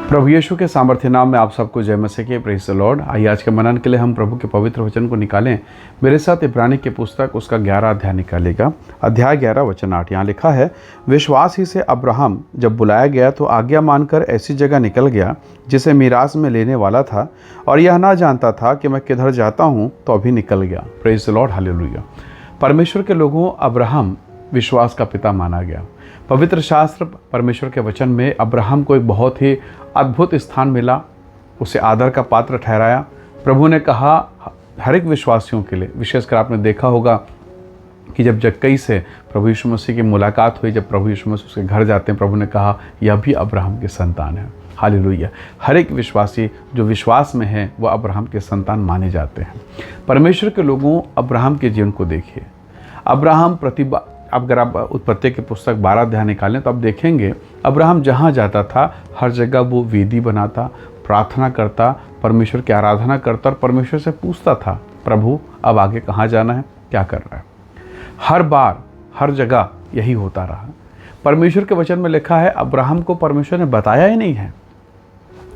प्रभु यीशु के सामर्थ्य नाम में आप सबको जय मसीह के प्रेज द लॉर्ड। आइए आज के मनन के लिए हम प्रभु के पवित्र वचन को निकालें। मेरे साथ इब्रानी की पुस्तक उसका 11 अध्याय निकालेगा। अध्याय 11 वचन 8 यहाँ लिखा है, विश्वास ही से अब्राहम जब बुलाया गया तो आज्ञा मानकर ऐसी जगह निकल गया जिसे मीरास में लेने वाला था, और यह ना जानता था कि मैं किधर जाता हूँ, तो अभी निकल गया। Praise the Lord, hallelujah. परमेश्वर के लोगों, अब्राहम विश्वास का पिता माना गया। पवित्र शास्त्र परमेश्वर के वचन में अब्राहम को एक बहुत ही अद्भुत स्थान मिला, उसे आदर का पात्र ठहराया। प्रभु ने कहा हर एक विश्वासियों के लिए, विशेषकर आपने देखा होगा कि जब जक्कई से प्रभु यीशु मसीह की मुलाकात हुई, जब प्रभु यीशु मसीह उसके घर जाते हैं, प्रभु ने कहा यह भी अब्राहम की संतान है। हालेलुया। हर एक विश्वासी जो विश्वास में है वह अब्राहम के संतान माने जाते हैं। परमेश्वर के लोगों, अब्राहम के जीवन को देखिए। अब्राहम अगर आप उत्पत्ति की पुस्तक 12 अध्याय निकालें तो आप देखेंगे अब्राहम जहाँ जाता था हर जगह वो वेदी बनाता, प्रार्थना करता, परमेश्वर की आराधना करता और परमेश्वर से पूछता था, प्रभु अब आगे कहाँ जाना है, क्या कर रहा है। हर बार हर जगह यही होता रहा। परमेश्वर के वचन में लिखा है अब्राहम को परमेश्वर ने बताया ही नहीं है,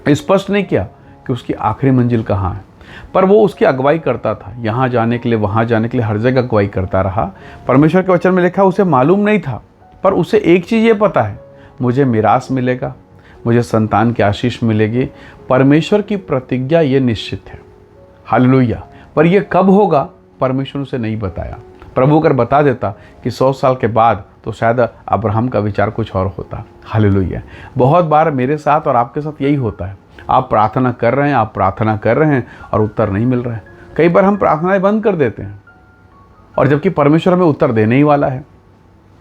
स्पष्ट नहीं किया कि उसकी आखिरी मंजिल कहाँ है, पर वो उसकी अगुवाई करता था। यहाँ जाने के लिए, वहाँ जाने के लिए हर जगह अगुवाई करता रहा। परमेश्वर के वचन में लिखा उसे मालूम नहीं था, पर उसे एक चीज़ ये पता है, मुझे मिरास मिलेगा, मुझे संतान की आशीष मिलेगी। परमेश्वर की प्रतिज्ञा ये निश्चित है। हालेलुया। पर यह कब होगा परमेश्वर उसे नहीं बताया। प्रभु अगर बता देता कि 100 साल के बाद, तो शायद अब्राहम का विचार कुछ और होता। हालेलुया। बहुत बार मेरे साथ और आपके साथ यही होता है। आप प्रार्थना कर रहे हैं और उत्तर नहीं मिल रहा है। कई बार हम प्रार्थनाएं बंद कर देते हैं, और जबकि परमेश्वर हमें उत्तर देने ही वाला है।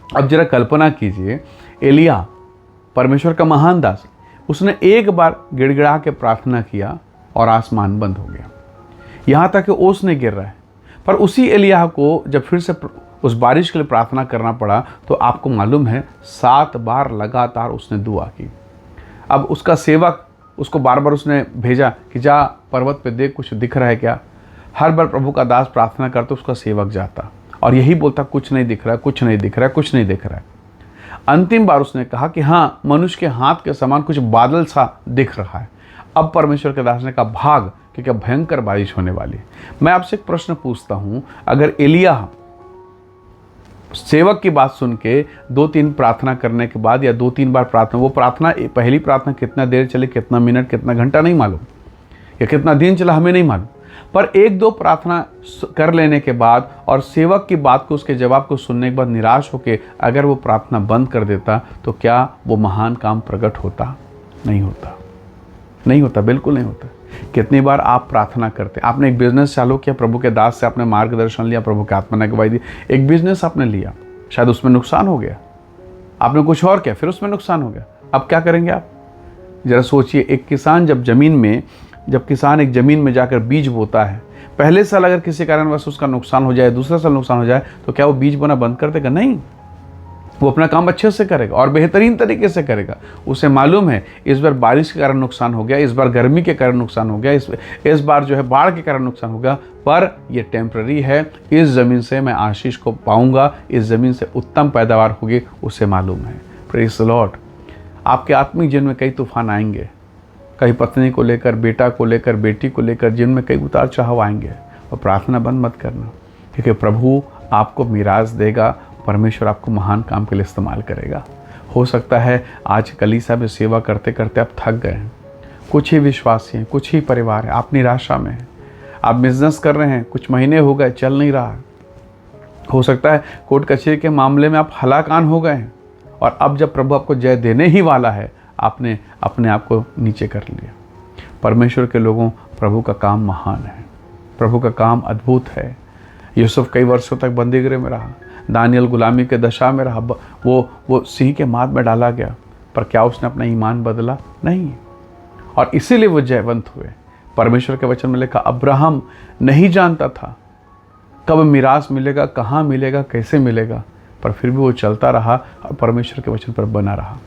अब जरा कल्पना कीजिए, एलिया परमेश्वर का महान दास, उसने एक बार गिड़गिड़ा के प्रार्थना किया और आसमान बंद हो गया, यहाँ तक कि ओस नहीं गिर रहा है। पर उसी एलिया को जब फिर से उस बारिश के लिए प्रार्थना करना पड़ा, तो आपको मालूम है 7 बार लगातार उसने दुआ की। अब उसका सेवक उसको बार बार उसने भेजा कि जा पर्वत पे देख, कुछ दिख रहा है क्या। हर बार प्रभु का दास प्रार्थना करता, उसका सेवक जाता और यही बोलता, कुछ नहीं दिख रहा है, कुछ नहीं दिख रहा है, कुछ नहीं दिख रहा है। अंतिम बार उसने कहा कि हाँ, मनुष्य के हाथ के समान कुछ बादल सा दिख रहा है। अब परमेश्वर के दास ने कहा भाग, क्योंकि भयंकर बारिश होने वाली है। मैं आपसे एक प्रश्न पूछता हूँ, अगर एलिया सेवक की बात सुन के 2-3 प्रार्थना करने के बाद या 2-3 बार प्रार्थना, वो प्रार्थना पहली प्रार्थना कितना देर चले, कितना मिनट, कितना घंटा नहीं मालूम, या कितना दिन चला हमें नहीं मालूम, पर 1-2 प्रार्थना कर लेने के बाद और सेवक की बात को, उसके जवाब को सुनने के बाद निराश होकर अगर वो प्रार्थना बंद कर देता, तो क्या वो महान काम प्रकट होता? नहीं होता, नहीं होता, बिल्कुल नहीं होता। कितनी बार आप प्रार्थना करते हैं, आपने एक बिजनेस चालू किया, प्रभु के दास से आपने मार्गदर्शन लिया, प्रभु के आत्मा ने अगुवाई दी, एक बिजनेस आपने लिया, शायद उसमें नुकसान हो गया, आपने कुछ और किया, फिर उसमें नुकसान हो गया। अब क्या करेंगे आप? जरा सोचिए, एक किसान जब किसान एक ज़मीन में जाकर बीज बोता है, पहले साल अगर किसी कारणवश उसका नुकसान हो जाए, दूसरे साल नुकसान हो जाए, तो क्या वो बीज बोना बंद कर देगा? नहीं, वो अपना काम अच्छे से करेगा और बेहतरीन तरीके से करेगा। उसे मालूम है इस बार बारिश के कारण नुकसान हो गया, इस बार गर्मी के कारण नुकसान हो गया, इस बार जो है बाढ़ के कारण नुकसान हो गया, पर ये टेम्पररी है। इस ज़मीन से मैं आशीष को पाऊंगा, इस ज़मीन से उत्तम पैदावार होगी, उसे मालूम है। Praise the Lord. आपके आत्मिक जीवन में कई तूफान आएंगे, कई पत्नी को लेकर, बेटा को लेकर, बेटी को लेकर, जिनमें कई उतार चढ़ाव आएंगे, और प्रार्थना बंद मत करना, क्योंकि प्रभु आपको मीरास देगा। परमेश्वर आपको महान काम के लिए इस्तेमाल करेगा। हो सकता है आज कलीसिया में सेवा करते करते आप थक गए हैं। कुछ ही विश्वासी हैं, कुछ ही परिवार है, आप निराशा में हैं। आप बिजनेस कर रहे हैं, कुछ महीने हो गए, चल नहीं रहा। हो सकता है कोर्ट कचहरी के मामले में आप हलाकान हो गए हैं, और अब जब प्रभु आपको जय देने ही वाला है, आपने अपने आप को नीचे कर लिया। परमेश्वर के लोगों, प्रभु का काम महान है, प्रभु का काम अद्भुत है। यूसुफ कई वर्षों तक बंदीगृह में रहा, दानियल गुलामी के दशा में रहा, वो सिंह के माद में डाला गया, पर क्या उसने अपना ईमान बदला? नहीं, और इसीलिए वो जयवंत हुए। परमेश्वर के वचन में लिखा अब्राहम नहीं जानता था कब मिरास मिलेगा, कहाँ मिलेगा, कैसे मिलेगा, पर फिर भी वो चलता रहा और परमेश्वर के वचन पर बना रहा।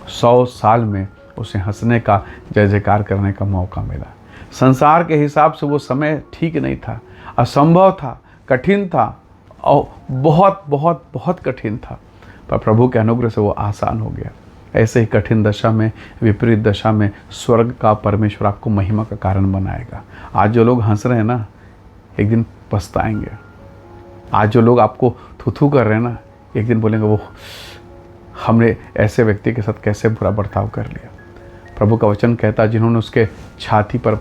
100 साल में उसे हंसने का, जय जयकार करने का मौका मिला। संसार के हिसाब से वो समय ठीक नहीं था, असंभव था, कठिन था, और बहुत बहुत बहुत कठिन था, पर प्रभु के अनुग्रह से वो आसान हो गया। ऐसे ही कठिन दशा में, विपरीत दशा में स्वर्ग का परमेश्वर आपको महिमा का कारण बनाएगा। आज जो लोग हंस रहे हैं ना, एक दिन पछताएंगे। आज जो लोग आपको थू कर रहे हैं ना, एक दिन बोलेंगे वो हमने ऐसे व्यक्ति के साथ कैसे बुरा बर्ताव कर लिया। प्रभु का वचन कहता है जिन्होंने उसके छाती पर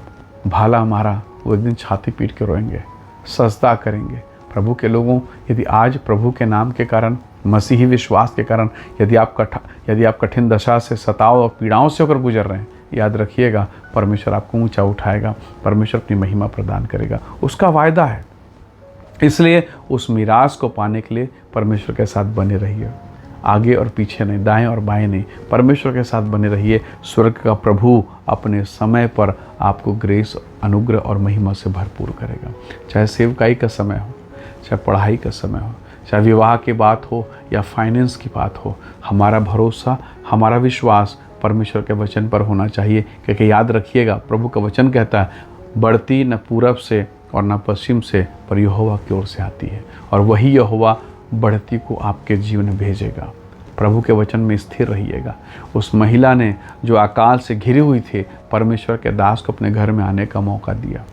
भाला मारा, वो एक दिन छाती पीट के रोएंगे, सजदा करेंगे। प्रभु के लोगों, यदि आज प्रभु के नाम के कारण, मसीही विश्वास के कारण यदि आप कठिन दशा से, सताव और पीड़ाओं से होकर गुजर रहे हैं, याद रखिएगा परमेश्वर आपको ऊंचा उठाएगा, परमेश्वर अपनी महिमा प्रदान करेगा, उसका वायदा है। इसलिए उस मीरास को पाने के लिए परमेश्वर के साथ बने रहिए, आगे और पीछे नहीं, दाएं और बाएं नहीं, परमेश्वर के साथ बने रहिए। स्वर्ग का प्रभु अपने समय पर आपको ग्रेस, अनुग्रह और महिमा से भरपूर करेगा। चाहे सेवकाई का समय हो, चाहे पढ़ाई का समय हो, चाहे विवाह की बात हो या फाइनेंस की बात हो, हमारा भरोसा, हमारा विश्वास परमेश्वर के वचन पर होना चाहिए। क्योंकि याद रखिएगा प्रभु का वचन कहता है, बढ़ती न पूरब से और न पश्चिम से, पर यहोवा की ओर से आती है, और वही यहोवा बढ़ती को आपके जीवन में भेजेगा। प्रभु के वचन में स्थिर रहिएगा। उस महिला ने जो अकाल से घिरी हुई थी, परमेश्वर के दास को अपने घर में आने का मौका दिया।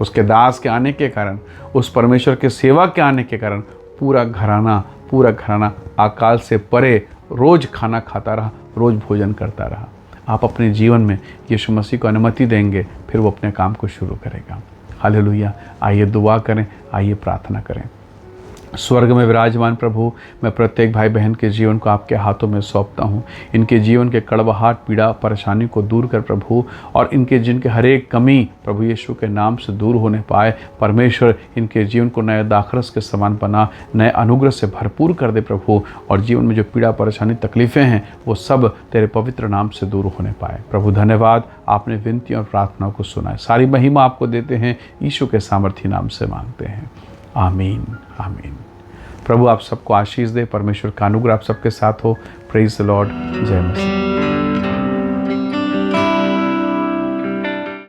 उसके दास के आने के कारण, उस परमेश्वर के सेवा के आने के कारण पूरा घराना अकाल से परे रोज खाना खाता रहा, रोज भोजन करता रहा। आप अपने जीवन में यीशु मसीह को अनुमति देंगे, फिर वो अपने काम को शुरू करेगा। हालेलुया। आइए दुआ करें, आइए प्रार्थना करें। स्वर्ग में विराजमान प्रभु, मैं प्रत्येक भाई बहन के जीवन को आपके हाथों में सौंपता हूँ। इनके जीवन के कड़वाहट, पीड़ा, परेशानी को दूर कर प्रभु, और इनके जिनके हर एक कमी प्रभु यीशु के नाम से दूर होने पाए। परमेश्वर इनके जीवन को नए दाखरस के समान बना, नए अनुग्रह से भरपूर कर दे प्रभु, और जीवन में जो पीड़ा, परेशानी, तकलीफ़ें हैं वो सब तेरे पवित्र नाम से दूर होने पाए। प्रभु धन्यवाद, आपने विनती और प्रार्थनाओं को सुना है। सारी महिमा आपको देते हैं, यीशु के सामर्थी नाम से मांगते हैं, आमीन आमीन। प्रभु आप सबको आशीष दे, परमेश्वर का अनुग्रह आप सबके साथ हो। Praise the Lord. जय मसीह।